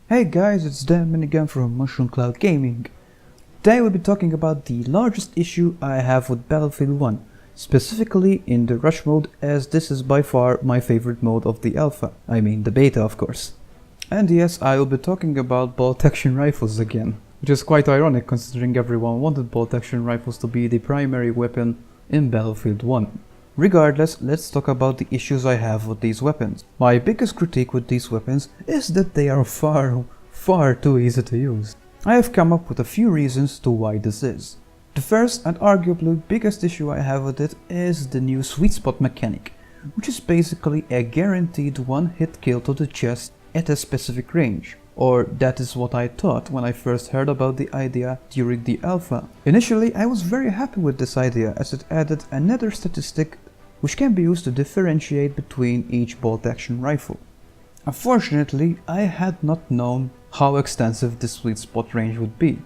Hey guys, it's DanMinigun from Mushroom Cloud Gaming. Today we'll be talking about the largest issue I have with Battlefield 1, specifically in the rush mode, as this is by far my favorite mode of the alpha, I mean the beta of course. And yes, I will be talking about bolt-action rifles again, which is quite ironic considering everyone wanted bolt-action rifles to be the primary weapon in Battlefield 1. Regardless, let's talk about the issues I have with these weapons. My biggest critique with these weapons is that they are far too easy to use. I have come up with a few reasons to why this is. The first and arguably biggest issue I have with it is the new sweet spot mechanic, which is basically a guaranteed one-hit kill to the chest at a specific range. Or that is what I thought when I first heard about the idea during the alpha. Initially, I was very happy with this idea as it added another statistic which can be used to differentiate between each bolt-action rifle. Unfortunately, I had not known how extensive this sweet spot range would be.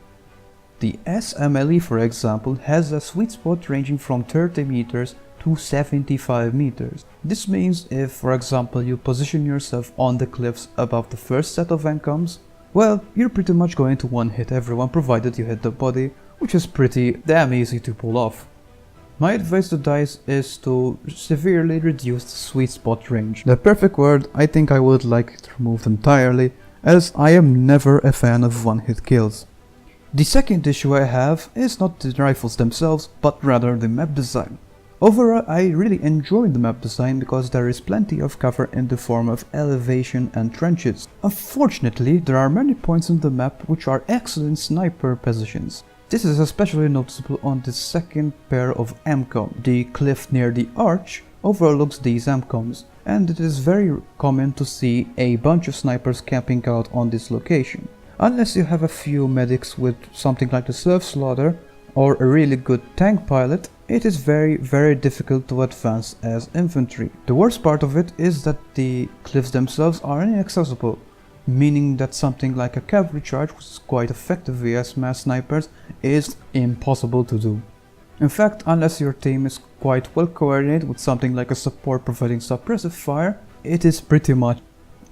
The SMLE, for example, has a sweet spot ranging from 30 meters to 75 meters. This means if, for example, you position yourself on the cliffs above the first set of encoms, well, you're pretty much going to one-hit everyone provided you hit the body, which is pretty damn easy to pull off. My advice to DICE is to severely reduce the sweet spot range. The perfect word I think I would like it removed entirely, as I am never a fan of one-hit kills. The second issue I have is not the rifles themselves, but rather the map design. Overall, I really enjoy the map design because there is plenty of cover in the form of elevation and trenches. Unfortunately, there are many points on the map which are excellent sniper positions. This is especially noticeable on the second pair of MCOM. The cliff near the arch overlooks these MCOMs, and it is very common to see a bunch of snipers camping out on this location. Unless you have a few medics with something like the Surf Slaughter or a really good tank pilot, it is very difficult to advance as infantry. The worst part of it is that the cliffs themselves are inaccessible, meaning that something like a cavalry charge, which is quite effective vs mass snipers, is impossible to do. In fact, unless your team is quite well coordinated with something like a support providing suppressive fire, it is pretty much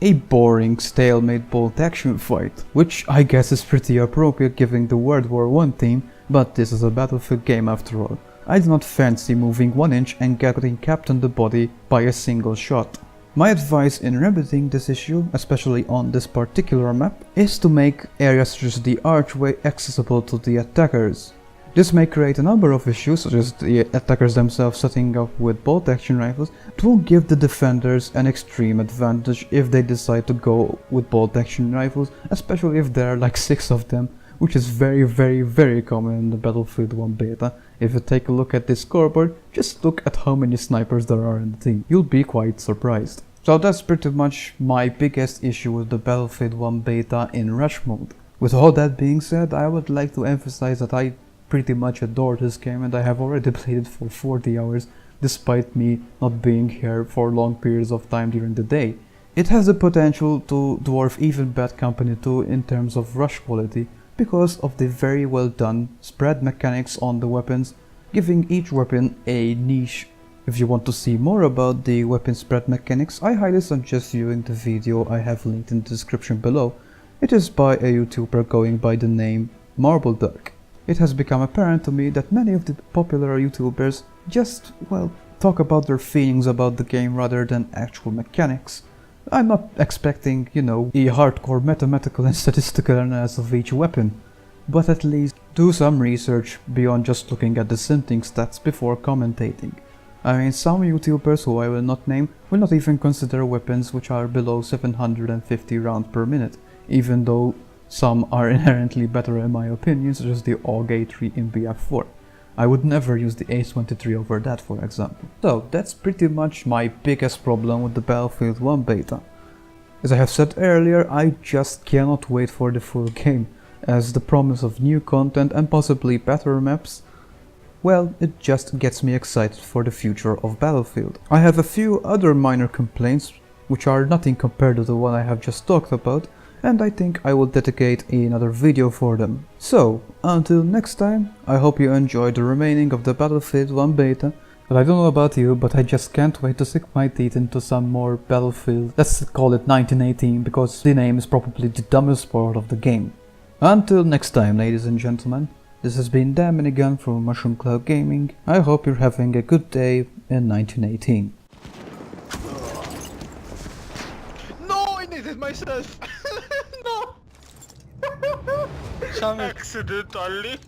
a boring stalemate bolt action fight, which I guess is pretty appropriate given the World War I theme, but this is a Battlefield game after all. I do not fancy moving 1 inch and getting capped on the body by a single shot. My advice in remedying this issue, especially on this particular map, is to make areas such as the archway accessible to the attackers. This may create a number of issues, such as the attackers themselves setting up with bolt-action rifles. It will give the defenders an extreme advantage if they decide to go with bolt-action rifles, especially if there are like 6 of them, which is very common in the Battlefield 1 beta. If you take a look at this scoreboard, just look at how many snipers there are in the team. You'll be quite surprised. So that's pretty much my biggest issue with the Battlefield 1 beta in rush mode. With all that being said, I would like to emphasize that I pretty much adore this game and I have already played it for 40 hours, despite me not being here for long periods of time during the day. It has the potential to dwarf even Bad Company 2 in terms of rush quality, because of the very well done spread mechanics on the weapons, giving each weapon a niche. If you want to see more about the weapon spread mechanics, I highly suggest viewing the video I have linked in the description below. It is by a YouTuber going by the name Marble Duck. It has become apparent to me that many of the popular YouTubers just, well, talk about their feelings about the game rather than actual mechanics. I'm not expecting, you know, a hardcore mathematical and statistical analysis of each weapon, but at least do some research beyond just looking at the synthing stats before commentating. I mean, some YouTubers who I will not name will not even consider weapons which are below 750 rounds per minute, even though some are inherently better in my opinion, such as the AUG A3 in BF4. I would never use the Ace-23 over that, for example. So that's pretty much my biggest problem with the Battlefield 1 beta. As I have said earlier, I just cannot wait for the full game, as the promise of new content and possibly better maps, well, it just gets me excited for the future of Battlefield. I have a few other minor complaints, which are nothing compared to the one I have just talked about, and I think I will dedicate another video for them. So, until next time, I hope you enjoyed the remaining of the Battlefield 1 beta, But I don't know about you, but I just can't wait to sink my teeth into some more Battlefield. Let's call it 1918, because the name is probably the dumbest part of the game. Until next time, ladies and gentlemen, this has been DanMinigun from Mushroom Cloud Gaming. I hope you're having a good day in 1918. No, I needed myself. No. Accidentally.